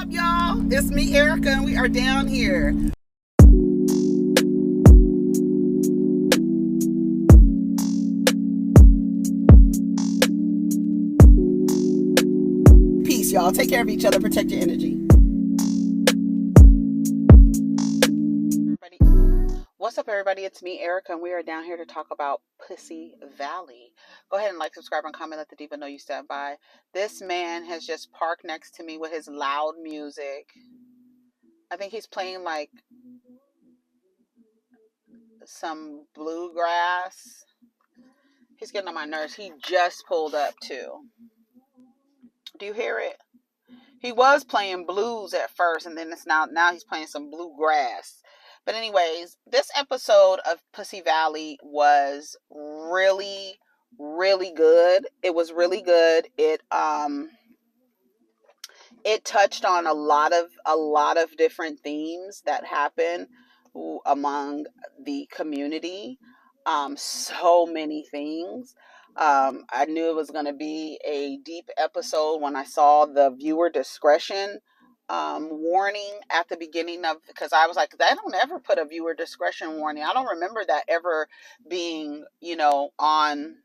up, y'all? It's me, Erica, and we are down here. Peace, y'all. Take care of each other. Protect your energy. What's up, everybody? It's me, Erica, and we are down here to talk about Pussy Valley. Go ahead and like, subscribe, and comment. Let the diva know you stand by. This man has just parked next to me with his loud music. I think he's playing like some bluegrass. He's getting on my nerves. He just pulled up too. Do you hear it? He was playing blues at first, and then it's now he's playing some bluegrass. But anyways, this episode of Pussy Valley was really, really good. It was really good. It touched on a lot of different themes that happen among the community. So many things. I knew it was going to be a deep episode when I saw the viewer discretion warning at the beginning of, because I was like, I don't ever put a viewer discretion warning. I don't remember that ever being, on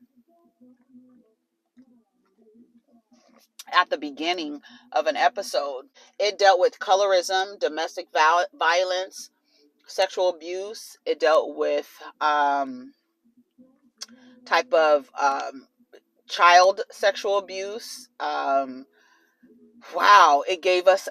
at the beginning of an episode. It dealt with colorism, domestic violence, sexual abuse. It dealt with type of child sexual abuse. Wow, it gave us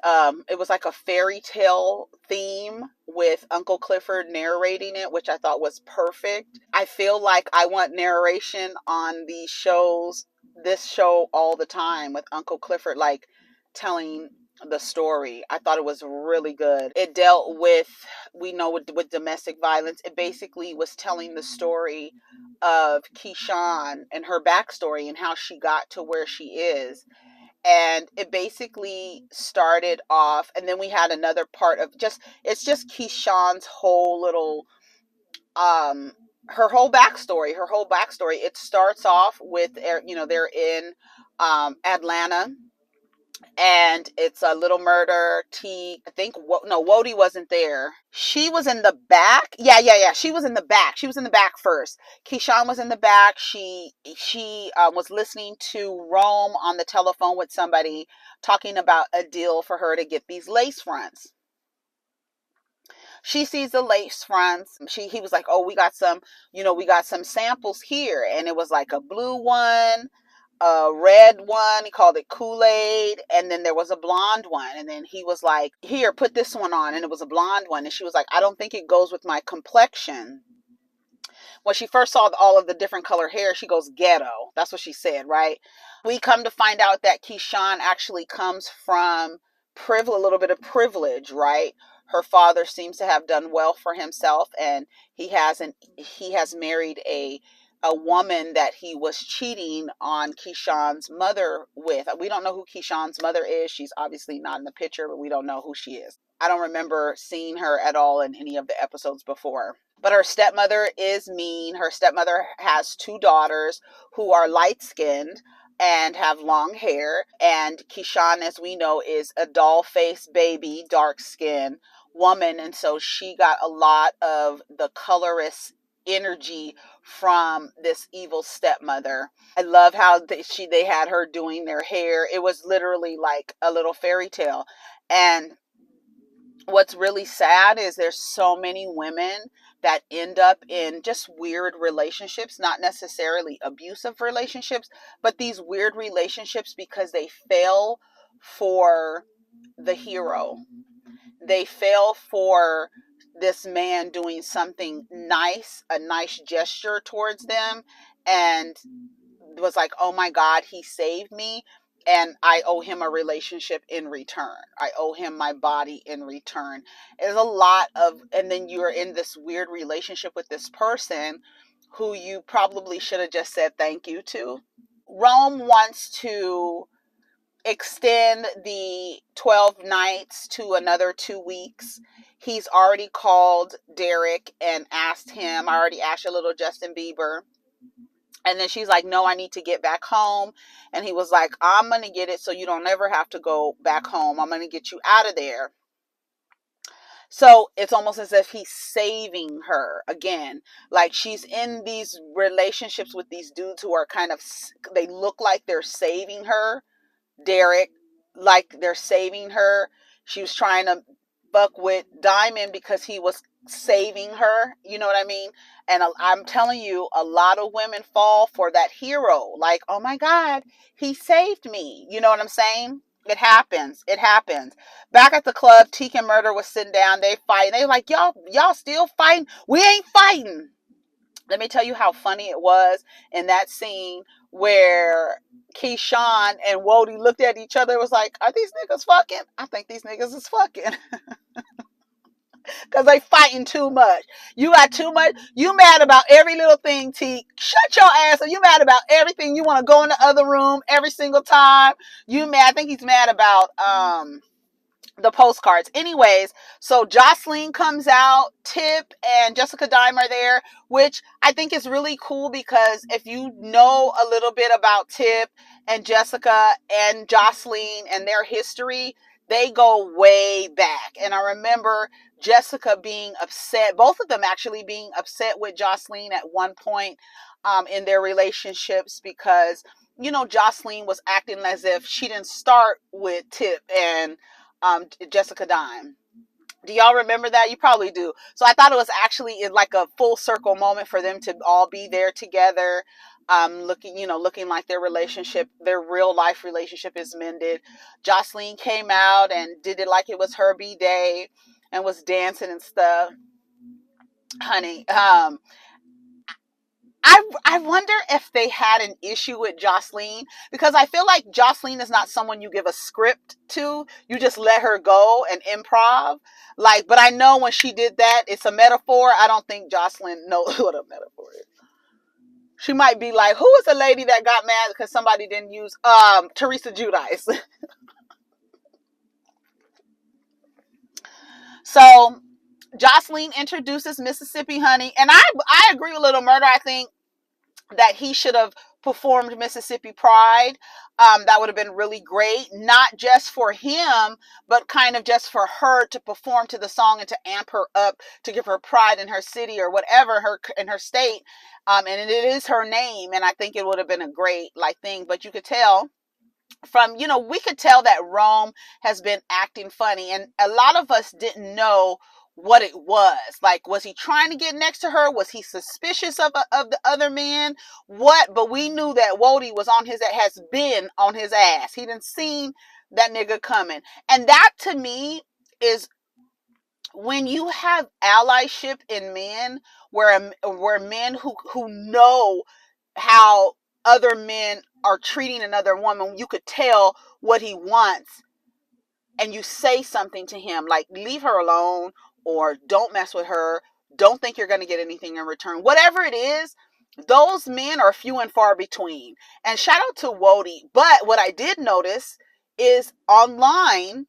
it was like a fairy tale theme with Uncle Clifford narrating it, which I thought was perfect. I feel like I want narration on these shows, this show all the time, with Uncle Clifford like telling the story. I thought it was really good. It dealt with, we know, with domestic violence. It basically was telling the story of Keyshawn and her backstory and how she got to where she is. And it basically started off, and then we had another part of it's just Keyshawn's whole little her whole backstory. It starts off with, they're in Atlanta, and it's a little murder. I think, no, Wodie wasn't there. She was in the back. Yeah. She was in the back. She was in the back first. Keyshawn was in the back. She was listening to Rome on the telephone with somebody talking about a deal for her to get these lace fronts. She sees the lace fronts. He was like, "Oh, we got some samples here," and it was like a blue one, a red one. He called it Kool-Aid. And then there was a blonde one. And then he was like, "Here, put this one on." And it was a blonde one. And she was like, "I don't think it goes with my complexion." When she first saw all of the different color hair, she goes, "Ghetto." That's what she said, right? We come to find out that Keyshawn actually comes from a little bit of privilege, right? Her father seems to have done well for himself, and he has married a woman that he was cheating on Keyshawn's mother with. We don't know who Keyshawn's mother is. She's obviously not in the picture, but we don't know who she is. I don't remember seeing her at all in any of the episodes before. But her stepmother is mean. Her stepmother has 2 daughters who are light-skinned and have long hair. And Keyshawn, as we know, is a doll-faced baby, dark-skinned woman. And so she got a lot of the colorist energy from this evil stepmother. I love how they had her doing their hair. It was literally like a little fairy tale. And what's really sad is there's so many women that end up in just weird relationships, not necessarily abusive relationships, but these weird relationships because they fail for the hero. They fail for this man doing something nice, a nice gesture towards them, and was like, "Oh my God, he saved me, and I owe him a relationship in return. I owe him my body in return." There's a lot of, and then you're in this weird relationship with this person who you probably should have just said thank you to. Rome wants to extend the 12 nights to another 2 weeks. He's already called Derek and asked him. I already asked a little Justin Bieber And then she's like, no, I need to get back home. And he was like, I'm going to get it so you don't ever have to go back home. I'm going to get you out of there. So it's almost as if he's saving her again. Like she's in these relationships with these dudes who are kind of, they look like they're saving her. Derek, like they're saving her. She was trying to fuck with Diamond because he was saving her. You know what I mean? And I'm telling you, a lot of women fall for that hero. Like, oh my God, he saved me. You know what I'm saying? It happens. It happens. Back at the club, Teak and Murder was sitting down. They fighting. They like, y'all still fighting? We ain't fighting. Let me tell you how funny it was in that scene where Keyshawn and Wodie looked at each other. It was like, are these niggas fucking? I think these niggas is fucking. Because they fighting too much. You got too much. You mad about every little thing, T. Shut your ass up. You mad about everything. You want to go in the other room every single time. You mad. I think he's mad about the postcards. Anyways, so Jocelyn comes out, Tip and Jessica Dime are there, which I think is really cool because if you know a little bit about Tip and Jessica and Jocelyn and their history, they go way back. And I remember Jessica being upset, both of them actually being upset with Jocelyn at one point in their relationships because, you know, Jocelyn was acting as if she didn't start with Tip and Jessica Dime. Do y'all remember that? You probably do. So I thought it was actually like a full circle moment for them to all be there together, looking like their relationship, their real life relationship is mended. Jocelyn came out and did it like it was her B-day and was dancing and stuff. Honey, I wonder if they had an issue with Jocelyn because I feel like Jocelyn is not someone you give a script to. You just let her go and improv. Like, but I know when she did that, it's a metaphor. I don't think Jocelyn knows what a metaphor is. She might be like, who was the lady that got mad because somebody didn't use Teresa Giudice? So Jocelyn introduces Mississippi Honey, and I agree with Little Murder. I think that he should have performed Mississippi Pride. That would have been really great, not just for him, but kind of just for her to perform to the song and to amp her up, to give her pride in her city or whatever, her in her state. And it is her name, and I think it would have been a great thing. But you could tell from, we could tell that Rome has been acting funny, and a lot of us didn't know what it was. Like, was he trying to get next to her? Was he suspicious of the other man? What? But we knew that Wodie has been on his ass. He didn't seen that nigga coming. And that to me is when you have allyship in men, where men who know how other men are treating another woman, you could tell what he wants, and you say something to him like, leave her alone, or don't mess with her, don't think you're going to get anything in return, whatever it is. Those men are few and far between. And shout out to Wodie. But what I did notice is online,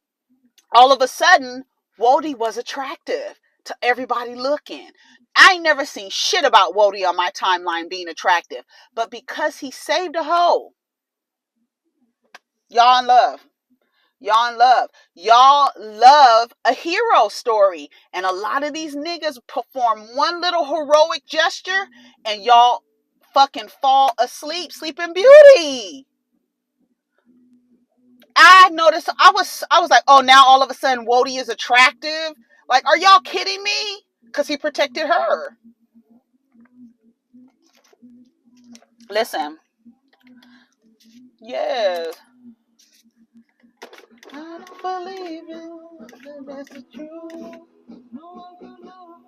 all of a sudden, Wodie was attractive to everybody looking. I ain't never seen shit about Wodie on my timeline being attractive. But because he saved a hoe, y'all in love. Y'all in love. Y'all love a hero story. And a lot of these niggas perform one little heroic gesture and y'all fucking fall asleep. Sleeping Beauty. I noticed, I was like, oh, now all of a sudden Wodie is attractive. Like, are y'all kidding me? Because he protected her. Listen. Yes. I don't believe you. That's the truth.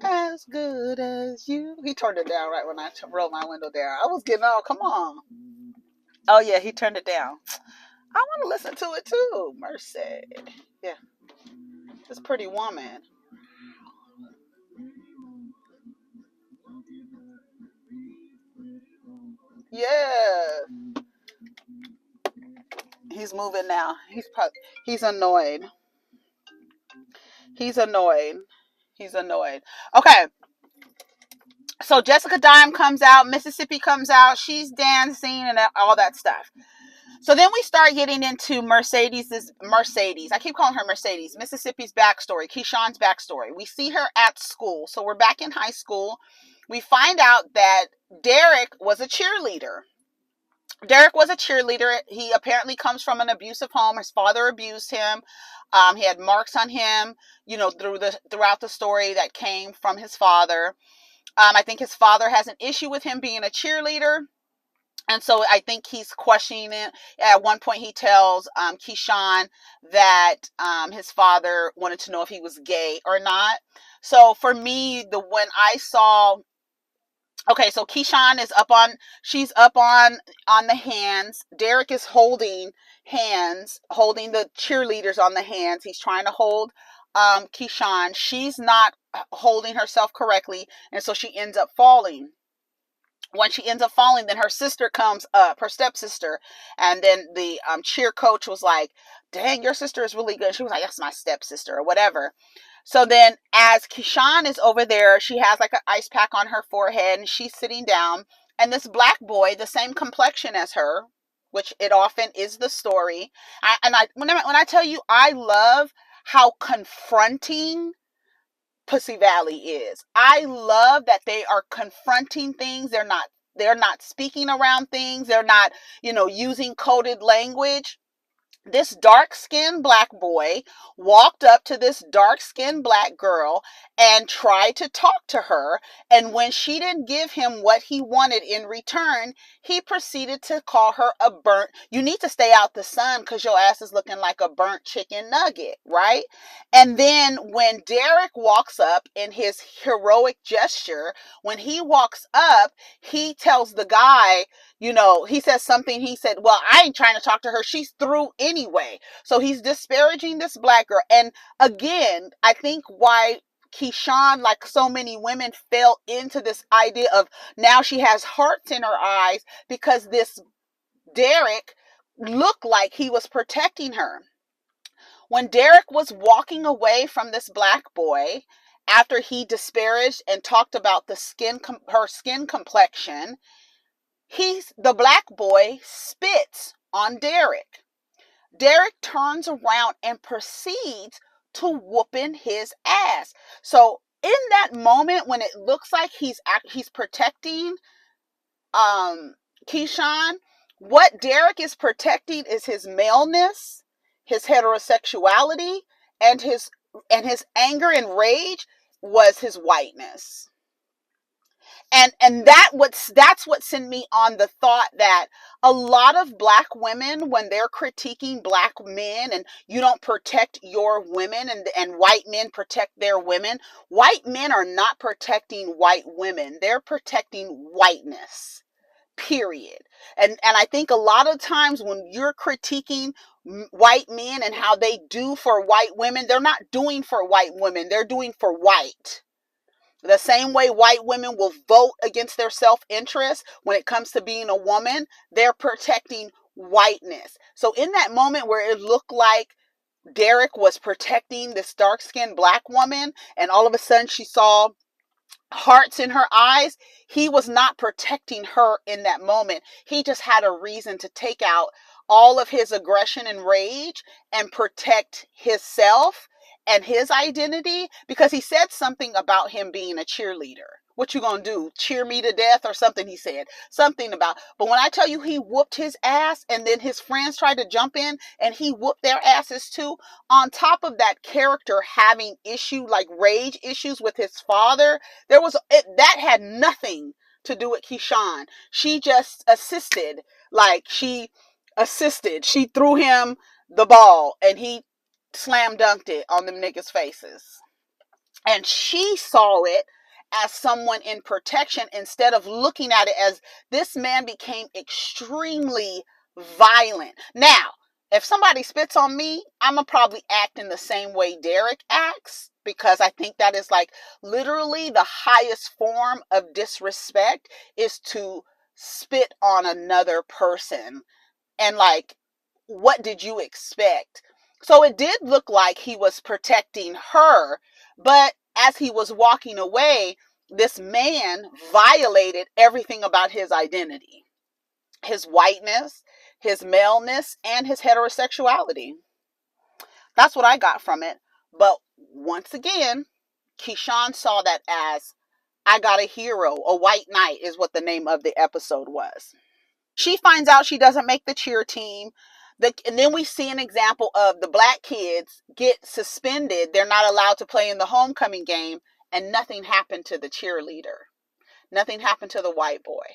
As good as you. He turned it down right when I rolled my window down. I was getting all, come on. Oh, yeah, he turned it down. I want to listen to it too. Mercy. Yeah. This pretty woman. Yeah. He's moving now. He's annoyed. He's annoyed. He's annoyed. Okay. So Jessica Dime comes out, Mississippi comes out, she's dancing and all that stuff. So then we start getting into Mercedes. I keep calling her Mercedes. Mississippi's backstory, Keyshawn's backstory. We see her at school. So we're back in high school. We find out that Derek was a cheerleader. He apparently comes from an abusive home. His father abused him. He had marks on him, throughout the story that came from his father. I think his father has an issue with him being a cheerleader. And so I think he's questioning it. At one point, he tells Keyshawn that his father wanted to know if he was gay or not. So for me, when I saw, okay, so Keyshawn is she's up on the hands. Derek is holding the cheerleaders on the hands. He's trying to hold Keyshawn. She's not holding herself correctly, and so she ends up falling. When she ends up falling, then her sister comes up, her stepsister, and then the cheer coach was like, dang, your sister is really good. She was like, that's my stepsister or whatever. So then as Keyshawn is over there, she has like an ice pack on her forehead and she's sitting down, and this black boy, the same complexion as her, which it often is the story. When I tell you, I love how confronting Pussy Valley is. I love that they are confronting things. They're not speaking around things. They're not, using coded language. This dark-skinned black boy walked up to this dark-skinned black girl and tried to talk to her. And when she didn't give him what he wanted in return, he proceeded to call her you need to stay out the sun because your ass is looking like a burnt chicken nugget, right? And then when Derek walks up in his heroic gesture, when he walks up, he tells the guy, he says something. He said, well, I ain't trying to talk to her. She's through anyway. So he's disparaging this black girl. And again, I think why Keyshawn, like so many women, fell into this idea of now she has hearts in her eyes because this Derek looked like he was protecting her. When Derek was walking away from this black boy, after he disparaged and talked about her skin complexion, the black boy spits on Derek. Derek turns around and proceeds to whooping his ass. So in that moment when it looks like he's protecting Keyshawn, what Derek is protecting is his maleness, his heterosexuality, and his anger and rage was his whiteness. And that's what sent me on the thought that a lot of black women, when they're critiquing black men and you don't protect your women and white men protect their women, white men are not protecting white women. They're protecting whiteness, period. And I think a lot of times when you're critiquing white men and how they do for white women, they're not doing for white women. They're doing for white. The same way white women will vote against their self-interest when it comes to being a woman, they're protecting whiteness. So in that moment where it looked like Derek was protecting this dark-skinned black woman, and all of a sudden she saw hearts in her eyes, he was not protecting her in that moment. He just had a reason to take out all of his aggression and rage and protect himself and his identity, because he said something about him being a cheerleader. What you gonna do? Cheer me to death or something? He said something about, but when I tell you he whooped his ass, and then his friends tried to jump in and he whooped their asses too. On top of that character having rage issues with his father, that had nothing to do with Keyshawn. She just assisted. She threw him the ball and he slam dunked it on them niggas' faces. And she saw it as someone in protection instead of looking at it as this man became extremely violent. Now, if somebody spits on me, I'm going to probably act in the same way Derek acts, because I think that is like literally the highest form of disrespect is to spit on another person. And what did you expect? So it did look like he was protecting her, but as he was walking away, this man violated everything about his identity, his whiteness, his maleness, and his heterosexuality. That's what I got from it. But once again, Keyshawn saw that as, I got a hero, a white knight is what the name of the episode was. She finds out she doesn't make the cheer team. And then we see an example of the black kids get suspended. They're not allowed to play in the homecoming game, and nothing happened to the cheerleader. Nothing happened to the white boy.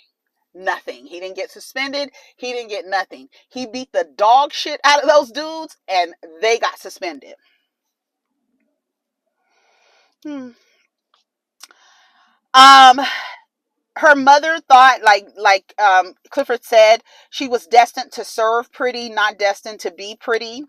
Nothing. He didn't get suspended. He didn't get nothing. He beat the dog shit out of those dudes, and they got suspended. Her mother thought, like Clifford said, she was destined to serve pretty, not destined to be pretty.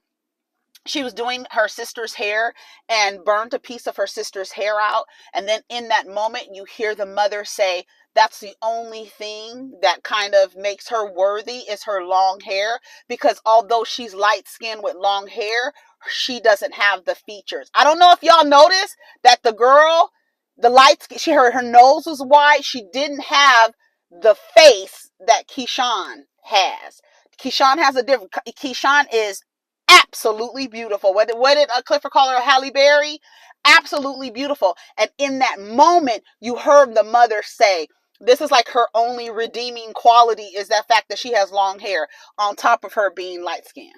She was doing her sister's hair and burned a piece of her sister's hair out. And then in that moment, you hear the mother say, that's the only thing that kind of makes her worthy is her long hair. Because although she's light skinned with long hair, she doesn't have the features. I don't know if y'all noticed that the girl, the light, her nose was wide. She didn't have the face that Keyshawn has. Keyshawn has a different, Keyshawn is absolutely beautiful. What did Clifford call her? Halle Berry? Absolutely beautiful. And in that moment, you heard the mother say, this is like her only redeeming quality is that fact that she has long hair on top of her being light skinned.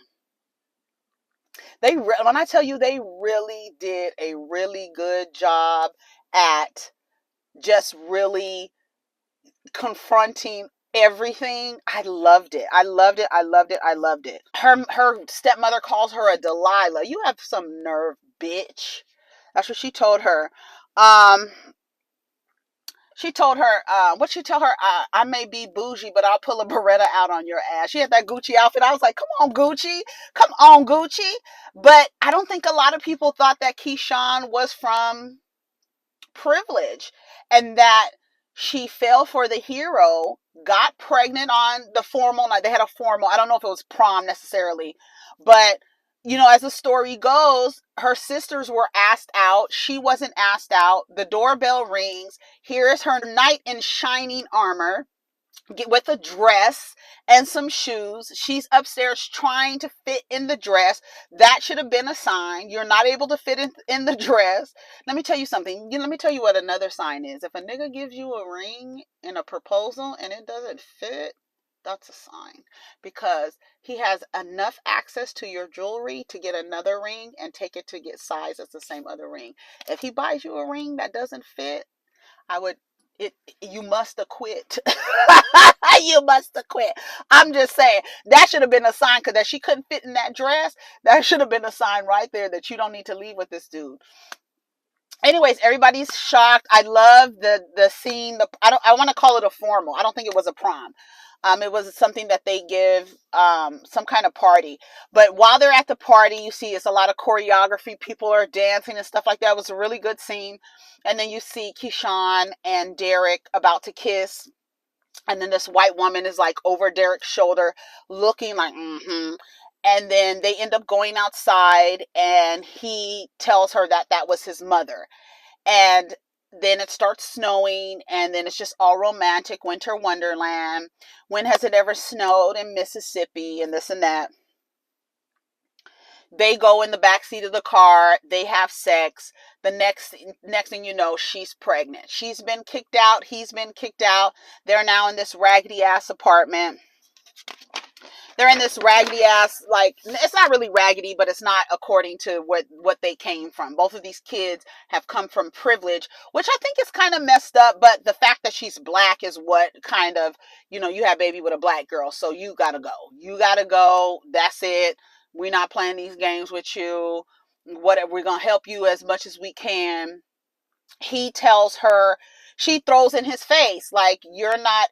When I tell you, they really did a really good job at just really confronting everything. I loved it. I loved it. I loved it. I loved it. Her stepmother calls her a Delilah. You have some nerve, bitch. That's what she told her. She told her, what she tell her? I may be bougie, but I'll pull a Beretta out on your ass. She had that Gucci outfit. I was like, come on, Gucci. Come on, Gucci. But I don't think a lot of people thought that Keyshawn was from privilege and that she fell for the hero, got pregnant on the formal night. They had a formal, I don't know if it was prom necessarily, but you know, as the story goes, her sisters were asked out. She wasn't asked out. The doorbell rings. Here is her knight in shining armor with a dress and some shoes. She's upstairs trying to fit in the dress. That should have been a sign. You're not able to fit in the dress. Let me tell you something. Let me tell you what another sign is. If a nigga gives you a ring in a proposal and it doesn't fit, that's a sign, because he has enough access to your jewelry to get another ring and take it to get size as the same other ring. If he buys you a ring that doesn't fit, you must have quit. You must have quit. I'm just saying that should have been a sign, because that she couldn't fit in that dress. That should have been a sign right there that you don't need to leave with this dude. Anyways, everybody's shocked. I love the scene. I want to call it a formal. I don't think it was a prom. It was something that they give, some kind of party. But while they're at the party, you see it's a lot of choreography. People are dancing and stuff like that. It was a really good scene. And then you see Keyshawn and Derek about to kiss. And then this white woman is like over Derek's shoulder looking like, And then they end up going outside, and he tells her that that was his mother. And then it starts snowing, and then it's just all romantic, winter wonderland. When has it ever snowed in Mississippi, and this and that? They go in the backseat of the car. They have sex. The next thing you know, she's pregnant. She's been kicked out. He's been kicked out. They're now in this raggedy ass apartment. They're in this raggedy ass, like, it's not really raggedy, but it's not according to what they came from. Both of these kids have come from privilege, which I think is kind of messed up. But the fact that she's black is what kind of, you have baby with a black girl. So you got to go. You got to go. That's it. We're not playing these games with you. Whatever. We're going to help you as much as we can. He tells her, she throws in his face, like, you're not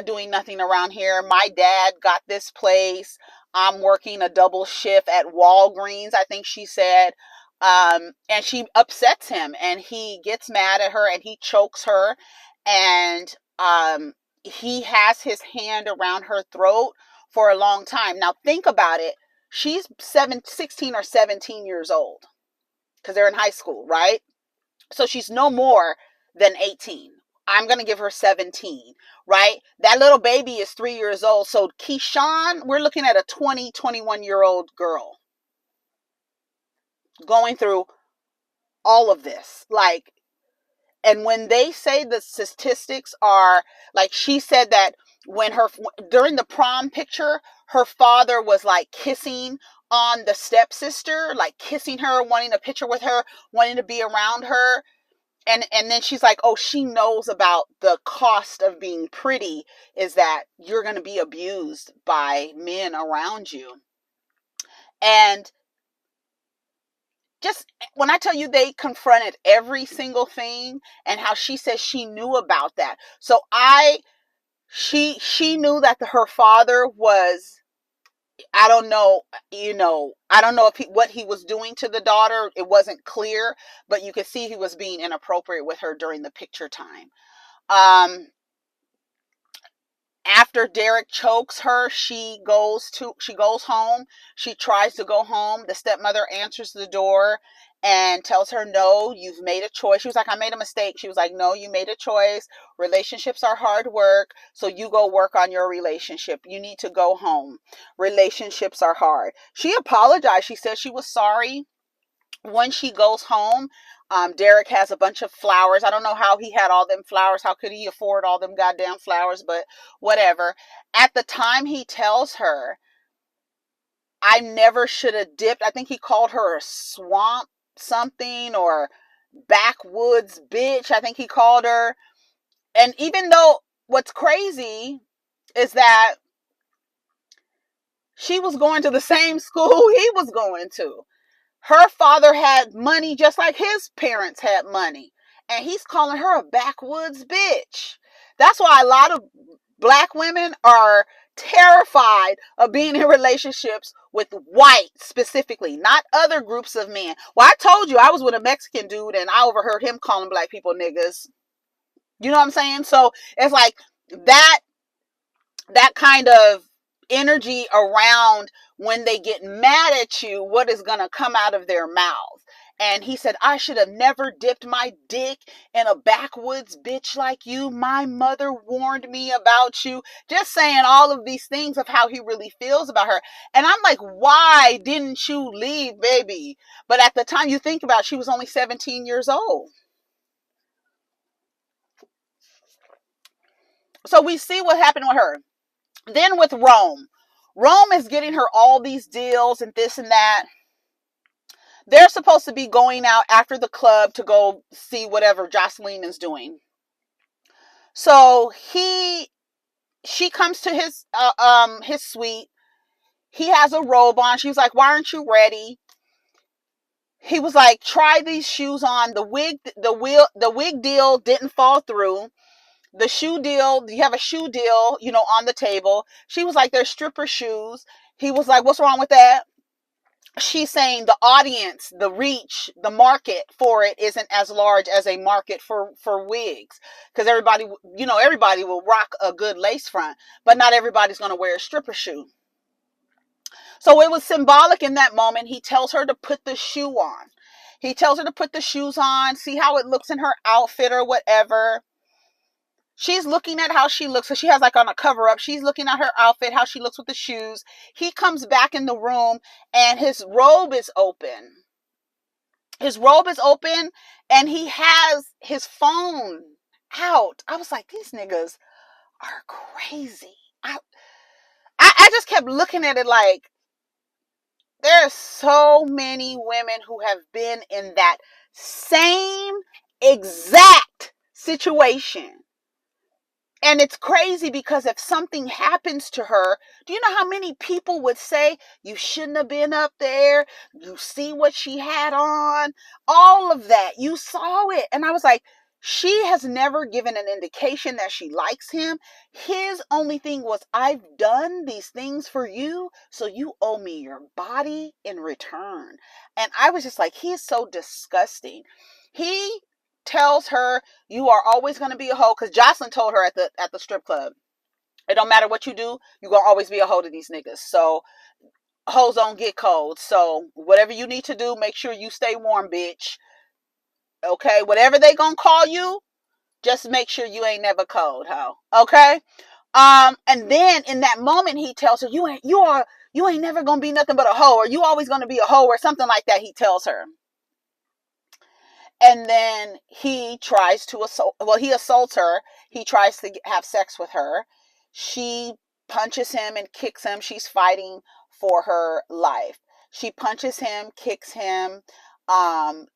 doing nothing around here. My dad got this place. I'm working a double shift at Walgreens, I think she said. And she upsets him, and he gets mad at her, and he chokes her, and he has his hand around her throat for a long time. Now think about it. She's 16 or 17 years old, because they're in high school, right? So she's no more than 18. I'm going to give her 17, right? That little baby is 3 years old. So Keyshawn, we're looking at a 20, 21-year-old girl going through all of this. Like, and when they say the statistics are, like, she said that when during the prom picture, her father was like kissing on the stepsister, like kissing her, wanting a picture with her, wanting to be around her. And then she's like, oh, she knows about the cost of being pretty, is that you're going to be abused by men around you. And just when I tell you, they confronted every single thing, and how she says she knew about that. So she knew that her father was, I don't know, I don't know if what he was doing to the daughter. It wasn't clear, but you could see he was being inappropriate with her during the picture time. After Derek chokes her, she goes home. She tries to go home. The stepmother answers the door and tells her, no, you've made a choice. She was like, I made a mistake. She was like, no, you made a choice. Relationships are hard work. So you go work on your relationship. You need to go home. Relationships are hard. She apologized. She said she was sorry. When she goes home, Derek has a bunch of flowers. I don't know how he had all them flowers. How could he afford all them goddamn flowers? But whatever. At the time, he tells her, I never should have dipped. I think he called her a swamp something, or backwoods bitch, I think he called her. And even though, what's crazy is that she was going to the same school he was going to. Her father had money just like his parents had money. And he's calling her a backwoods bitch. That's why a lot of black women are terrified of being in relationships with white specifically, not other groups of men. Well, I told you I was with a Mexican dude and I overheard him calling black people niggas. You know what I'm saying? So it's like that kind of energy around when they get mad at you, what is going to come out of their mouth. And he said, I should have never dipped my dick in a backwoods bitch like you. My mother warned me about you. Just saying all of these things of how he really feels about her. And I'm like, why didn't you leave, baby? But at the time, you think about it, she was only 17 years old. So we see what happened with her. Then with Rome is getting her all these deals and this and that. They're supposed to be going out after the club to go see whatever Jocelyn is doing. So she comes to his suite. He has a robe on. She's like, why aren't you ready? He was like, try these shoes on. The wig deal didn't fall through. The shoe deal, you have a shoe deal, on the table. She was like, they're stripper shoes. He was like, what's wrong with that? She's saying the audience, the reach, the market for it isn't as large as a market for wigs. Because everybody will rock a good lace front, but not everybody's going to wear a stripper shoe. So it was symbolic in that moment. He tells her to put the shoe on. He tells her to put the shoes on, see how it looks in her outfit or whatever. She's looking at how she looks. So she has like on a cover up. She's looking at her outfit, how she looks with the shoes. He comes back in the room and his robe is open. His robe is open and he has his phone out. I was like, these niggas are crazy. I just kept looking at it like, there are so many women who have been in that same exact situation. And it's crazy because if something happens to her, do you know how many people would say, you shouldn't have been up there? You see what she had on? All of that. You saw it. And I was like, she has never given an indication that she likes him. His only thing was, I've done these things for you, so you owe me your body in return. And I was just like, he is so disgusting. He tells her, you are always going to be a hoe, because Jocelyn told her at the strip club, it don't matter what you do, you're going to always be a hoe to these niggas. So hoes don't get cold. So whatever you need to do, make sure you stay warm, bitch. Okay, whatever they gonna call you, just make sure you ain't never cold, ho. Okay. And then in that moment, he tells her, you ain't never gonna be nothing but a hoe, or you always gonna be a hoe, or something like that. He tells her, and then he tries to assault. Well, he assaults her. He tries to have sex with her. She punches him and kicks him. She's fighting for her life. She punches him, kicks him.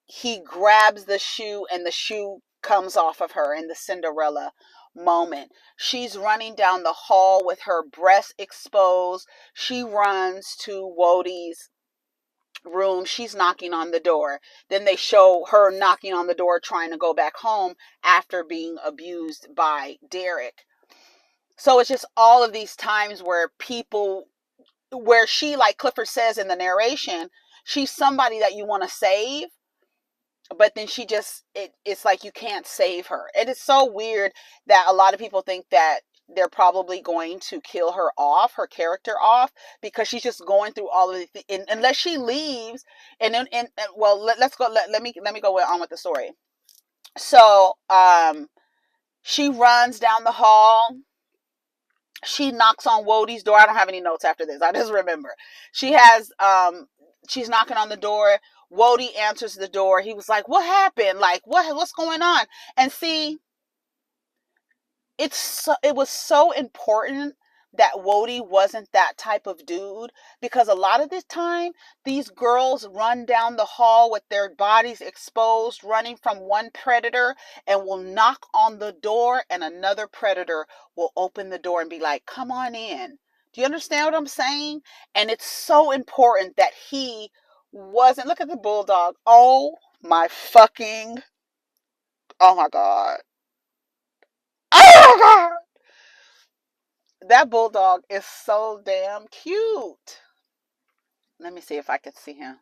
He grabs the shoe, and the shoe comes off of her in the Cinderella moment. She's running down the hall with her breast exposed. She runs to Wodie's room. She's knocking on the door. Then they show her knocking on the door, trying to go back home after being abused by Derek. So it's just all of these times where people, where she, like Clifford says in the narration, she's somebody that you want to save, but then she just, it's like you can't save her. It is so weird that a lot of people think that they're probably going to kill her off, her character off, because she's just going through all of the, unless she leaves. And then, well, let's go. Let me go on with the story. So, she runs down the hall. She knocks on Wodie's door. I don't have any notes after this. I just remember she has, she's knocking on the door. Wodie answers the door. He was like, "What happened? Like, what's going on?" And see, it was so important that Wodie wasn't that type of dude, because a lot of the time these girls run down the hall with their bodies exposed, running from one predator, and will knock on the door, and another predator will open the door and be like, "Come on in." Do you understand what I'm saying? And it's so important that he wasn't. Look at the bulldog. Oh my fucking, oh my god. Oh my god. That bulldog is so damn cute. Let me see if I can see him.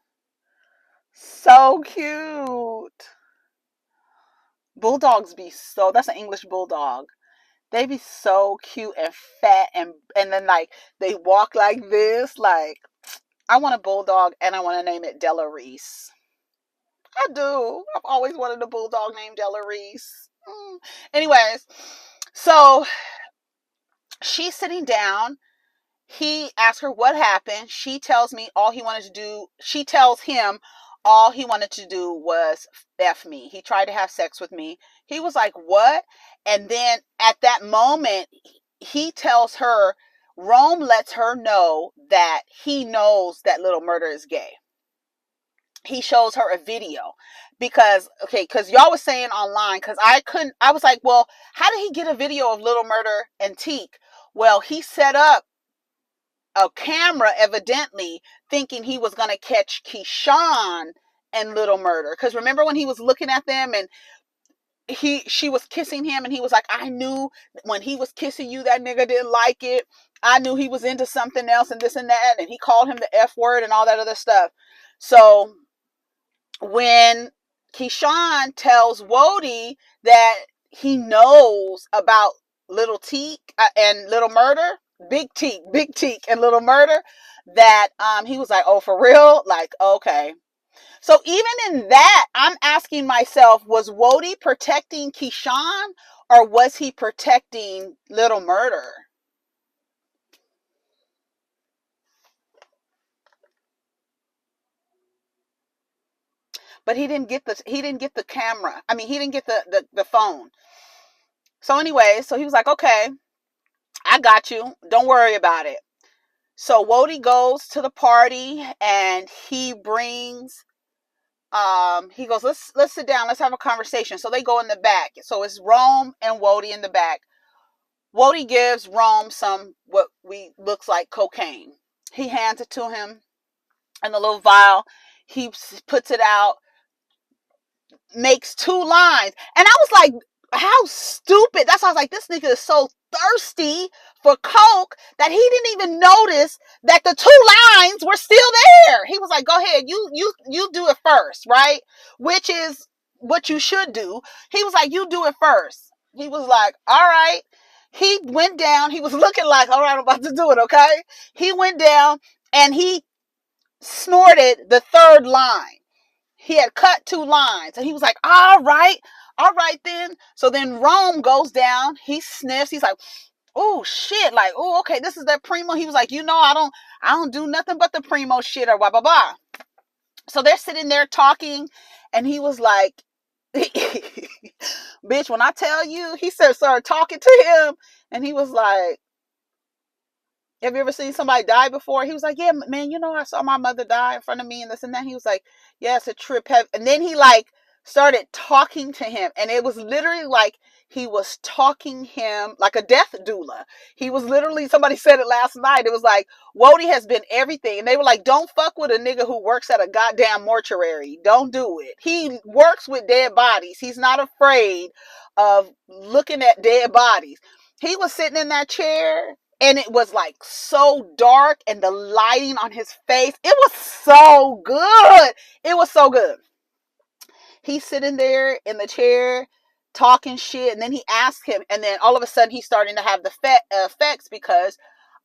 So cute. Bulldogs be so, that's an English bulldog. They be so cute and fat, and then like they walk like this. Like, I want a bulldog, and I want to name it Della Reese. I do. I've always wanted a bulldog named Della Reese. Anyways, so she's sitting down. He asks her what happened. She tells him all he wanted to do was F me. He tried to have sex with me. He was like, "What?" And then at that moment, he tells her, Rome lets her know that he knows that Little Murder is gay. He shows her a video because y'all was saying online, because I was like, well, how did he get a video of Little Murder and Teak? Well, he set up a camera, evidently thinking he was going to catch Keyshawn and Little Murder. Because remember when he was looking at them, and she was kissing him, and he was like, "I knew when he was kissing you, that nigga didn't like it. I knew he was into something else, and this and that." And he called him the F word and all that other stuff. So when Keyshawn tells Wodie that he knows about Little Teak and Little Murder, Big Teak and Little Murder, that he was like, "Oh, for real?" Like, okay. So even in that, I'm asking myself, was Wodie protecting Keyshawn, or was he protecting Little Murder? But he didn't get the camera. I mean, he didn't get the phone. So anyway, so he was like, "Okay, I got you. Don't worry about it." So Wodie goes to the party, and he brings, he goes, let's sit down, let's have a conversation. So they go in the back. So it's Rome and Wodie in the back. Wodie gives Rome some what we looks like cocaine. He hands it to him in the little vial. He puts it out, makes 2 lines. And I was like, how stupid. That's why I was like, this nigga is so thirsty for coke that he didn't even notice that the 2 lines were still there. He was like, "Go ahead, you do it first," right? Which is what you should do. He was like, "You do it first." He was like, "All right." He went down. He was looking like, "All right, I'm about to do it," okay? He went down and he snorted the 3rd line. he had cut 2 lines, and he was like, all right then. So then Rome goes down, he sniffs, he's like, oh shit, like, oh, okay, this is that primo. He was like, I don't do nothing but the primo shit, or blah blah blah. So they're sitting there talking, and he was like, bitch, when I tell you, he started talking to him, and he was like, have you ever seen somebody die before? He was like, yeah, man, I saw my mother die in front of me and this and that. He was like, yeah, it's a trip. And then he like started talking to him, and it was literally like he was talking him like a death doula. He was literally, somebody said it last night, it was like, Wodie has been everything. And they were like, don't fuck with a nigga who works at a goddamn mortuary. Don't do it. He works with dead bodies. He's not afraid of looking at dead bodies. He was sitting in that chair, and it was like so dark, and the lighting on his face, it was so good. It was so good. He's sitting there in the chair talking shit, and then he asked him, and then all of a sudden he's starting to have the effects, because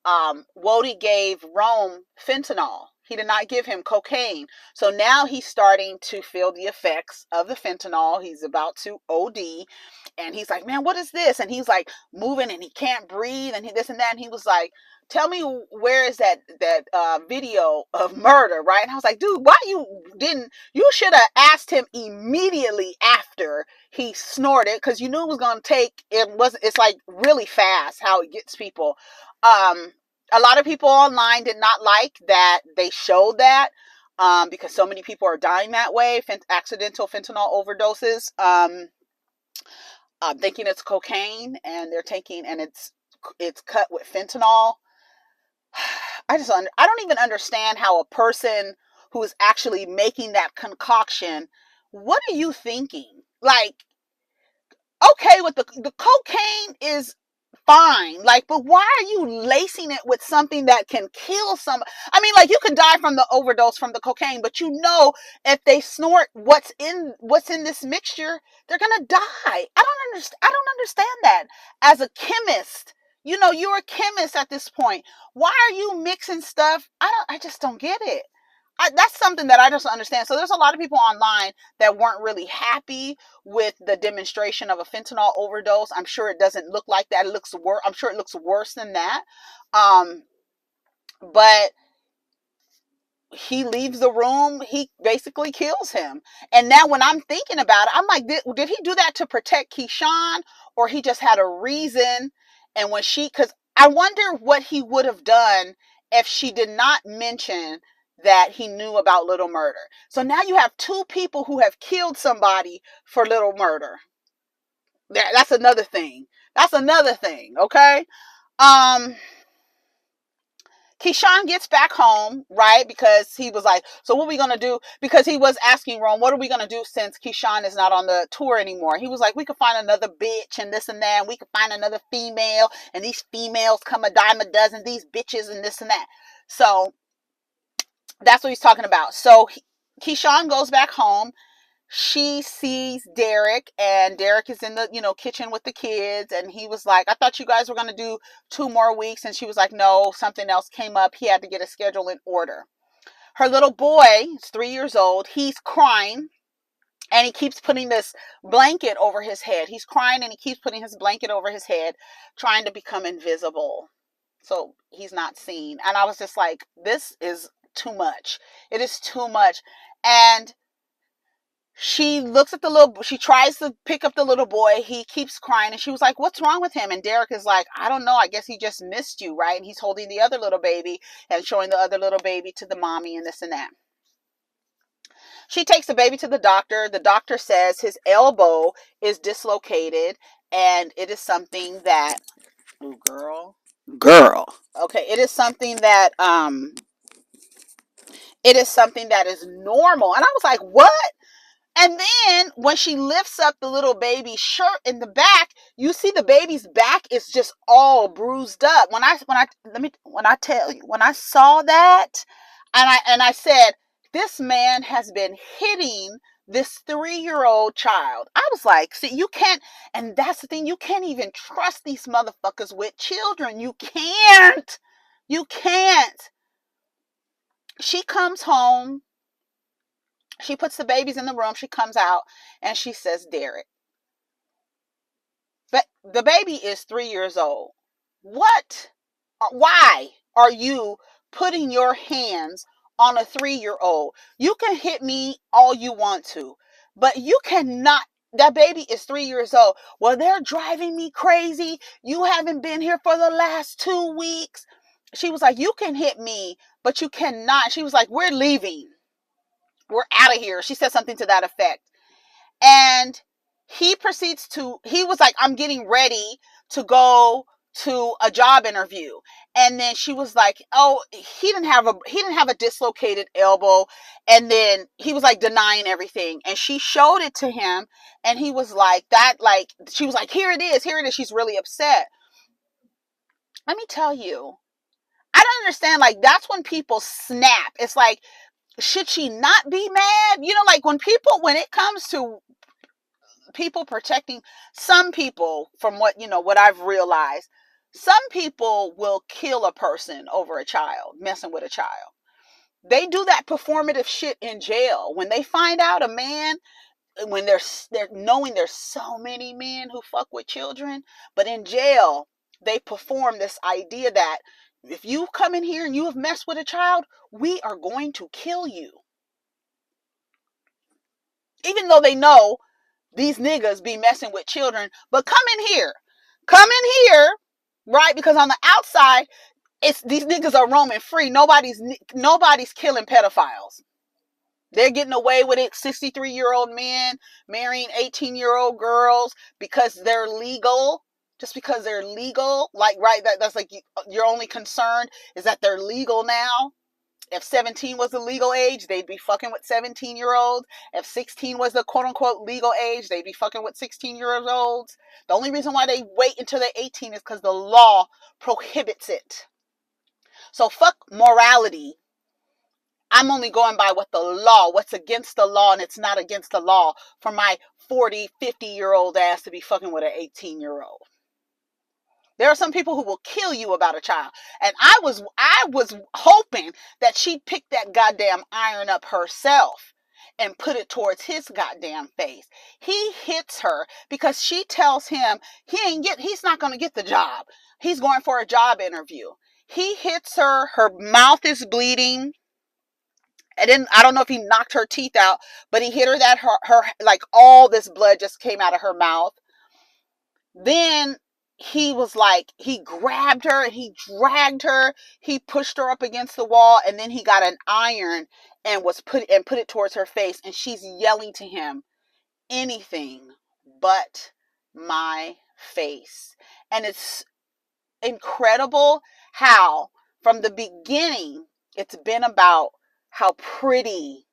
Wodie gave Rome fentanyl. He did not give him cocaine. So now he's starting to feel the effects of the fentanyl. He's about to OD. And he's like, man, what is this? And he's like moving, and he can't breathe, and this and that. And he was like, tell me, where is that video of murder, right? And I was like, dude, why you should have asked him immediately after he snorted, because you knew it was going to take, it's like really fast how it gets people. A lot of people online did not like that they showed that, because so many people are dying that way, accidental fentanyl overdoses, thinking it's cocaine, and they're taking, and it's cut with fentanyl. I don't even understand how a person who is actually making that concoction, what are you thinking? Like, okay, with the cocaine is fine, like, but why are you lacing it with something that can kill somebody? I mean, like, you could die from the overdose from the cocaine, but if they snort what's in this mixture, they're gonna die. I don't understand that. As a chemist, you're a chemist at this point. Why are you mixing stuff? I just don't get it. That's something that I just understand. So there's a lot of people online that weren't really happy with the demonstration of a fentanyl overdose. I'm sure it doesn't look like that. It looks worse. I'm sure it looks worse than that. But he leaves the room. He basically kills him. And now when I'm thinking about it, I'm like, did he do that to protect Keyshawn, or he just had a reason? And because I wonder what he would have done if she did not mention that he knew about Little Murder. So now you have 2 people who have killed somebody for Little Murder. That's another thing. Okay. Keyshawn gets back home, right? Because he was like, so what are we going to do? Because he was asking Rome, what are we going to do since Keyshawn is not on the tour anymore? He was like, we could find another bitch and this and that. And we could find another female. And these females come a dime a dozen. These bitches and this and that. So that's what he's talking about. So Keyshawn goes back home. She sees Derek, and Derek is in the kitchen with the kids, and he was like, I thought you guys were going to do 2 more weeks. And she was like, no, something else came up. He had to get a schedule in order. Her little boy is 3 years old. He's crying, and he keeps putting this blanket over his head. He's crying, and he keeps putting his blanket over his head, trying to become invisible so he's not seen. And I was just like, this is too much. It is too much. And she looks at she tries to pick up the little boy. He keeps crying, and she was like, what's wrong with him? And Derek is like, I don't know. I guess he just missed you, right? And he's holding the other little baby and showing the other little baby to the mommy and this and that. She takes the baby to the doctor. The doctor says his elbow is dislocated, and it is something that, ooh, girl. Okay, it is something that is normal. And I was like, what? And then when she lifts up the little baby's shirt in the back, you see the baby's back is just all bruised up. When I saw that, and I said, this man has been hitting this 3-year-old child. I was like, see, you can't, and that's the thing, you can't even trust these motherfuckers with children. You can't. She comes home. She puts the babies in the room. She comes out and she says, Derek. But the baby is 3 years old. What? Why are you putting your hands on a 3-year-old? You can hit me all you want to, but you cannot. That baby is 3 years old. Well, they're driving me crazy. You haven't been here for the last 2 weeks. She was like, you can hit me, but you cannot. She was like, we're leaving. We're out of here. She said something to that effect. And he was like, I'm getting ready to go to a job interview. And then she was like, oh, he didn't have a dislocated elbow. And then he was like denying everything. And she showed it to him. And he was like, she was like, here it is. She's really upset. Let me tell you, I don't understand. Like, that's when people snap. It's like, should she not be mad? Like when it comes to people protecting, some people, from what I've realized, some people will kill a person over a child, messing with a child. They do that performative shit in jail. When they find out a man, when they're knowing there's so many men who fuck with children, but in jail, they perform this idea that if you come in here and you have messed with a child, we are going to kill you. Even though they know these niggas be messing with children, but come in here, right? Because on the outside, these niggas are roaming free. Nobody's killing pedophiles. They're getting away with it. 63-year-old men marrying 18-year-old girls because they're legal. Just because they're legal, like, right? That's like your only concern is that they're legal now. If 17 was the legal age, they'd be fucking with 17-year-olds. If 16 was the quote-unquote legal age, they'd be fucking with 16-year-olds. The only reason why they wait until they're 18 is because the law prohibits it. So fuck morality. I'm only going by what's against the law, and it's not against the law for my 40, 50-year-old ass to be fucking with an 18-year-old. There are some people who will kill you about a child. And I was hoping that she'd pick that goddamn iron up herself and put it towards his goddamn face. He hits her because she tells him he's not going to get the job. He's going for a job interview. He hits her. Her mouth is bleeding. And then I don't know if he knocked her teeth out, but he hit her that her like all this blood just came out of her mouth. Then he was like, he grabbed her and he dragged her. He pushed her up against the wall, and then he got an iron and put it towards her face, and she's yelling to him, anything but my face. And it's incredible how from the beginning it's been about how pretty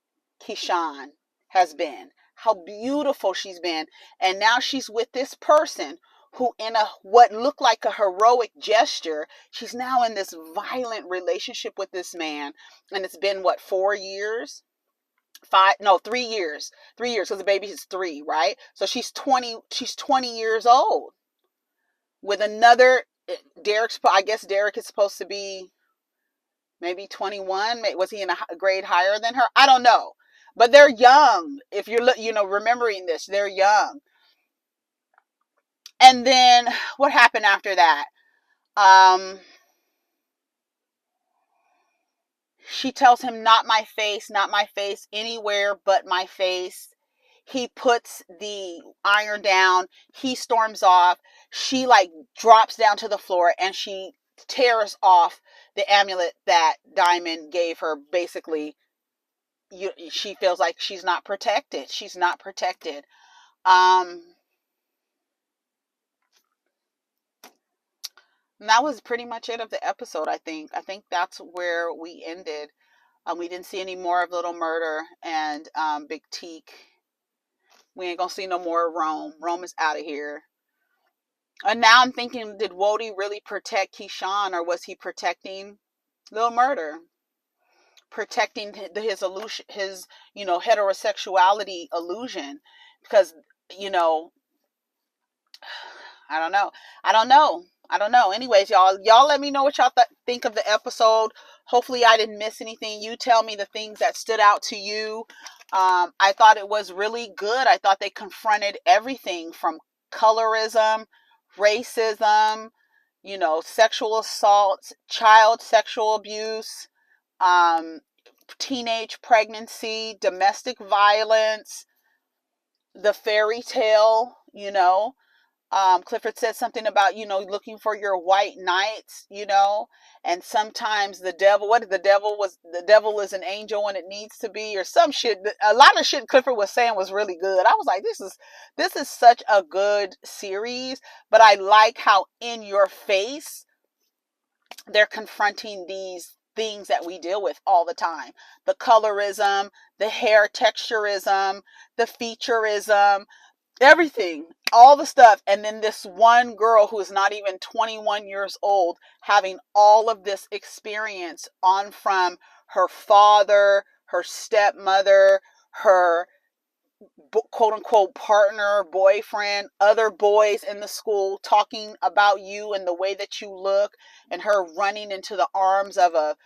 Keyshawn has been, how beautiful she's been, and now she's with this person who, in what looked like a heroic gesture, she's now in this violent relationship with this man. And it's been 4 years? 3 years. 3 years, because the baby is 3, right? So she's 20 years old. With another, I guess Derek is supposed to be maybe 21. Was he in a grade higher than her? I don't know. But they're young. If you're remembering this, they're young. And then what happened after that? She tells him, not my face, anywhere but my face. He puts the iron down. He storms off. She drops down to the floor and she tears off the amulet that Diamond gave her. Basically, she feels like she's not protected. And that was pretty much it of the episode, I think. I think that's where we ended. We didn't see any more of Little Murder and Big Teak. We ain't gonna see no more of Rome. Rome is out of here. And now I'm thinking, did Wodie really protect Keyshawn, or was he protecting Little Murder? Protecting his illusion, his heterosexuality illusion, because I don't know. Anyways, y'all let me know what y'all think of the episode. Hopefully I didn't miss anything. You tell me the things that stood out to you. I thought it was really good. I thought they confronted everything from colorism, racism, sexual assault, child sexual abuse, um, teenage pregnancy, domestic violence, the fairy tale, Clifford said something about, looking for your white knights, and sometimes the devil is an angel when it needs to be, or some shit. A lot of shit Clifford was saying was really good. I was like, this is such a good series, but I like how in your face they're confronting these things that we deal with all the time. The colorism, the hair texturism, the featureism, everything, all the stuff. And then this one girl who is not even 21 years old having all of this experience on from her father, her stepmother, her quote unquote partner, boyfriend, other boys in the school talking about you and the way that you look, and her running into the arms of a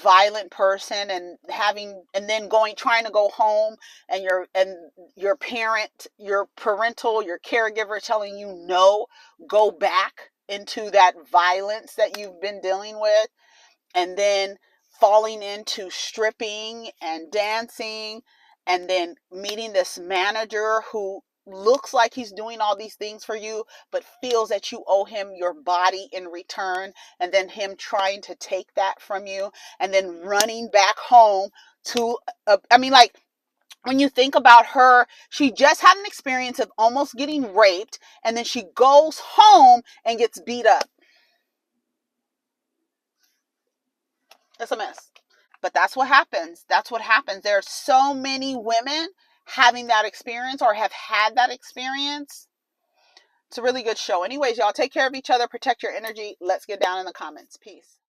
violent person and then trying to go home, and your your caregiver telling you no, go back into that violence that you've been dealing with, and then falling into stripping and dancing, and then meeting this manager who looks like he's doing all these things for you but feels that you owe him your body in return, and then him trying to take that from you, and then running back home to like, when you think about her, she just had an experience of almost getting raped, and then she goes home and gets beat up. It's a mess. But that's what happens. That's what happens. There are so many women having that experience or have had that experience. It's a really good show. Anyways, y'all, take care of each other. Protect your energy. Let's get down in the comments. Peace.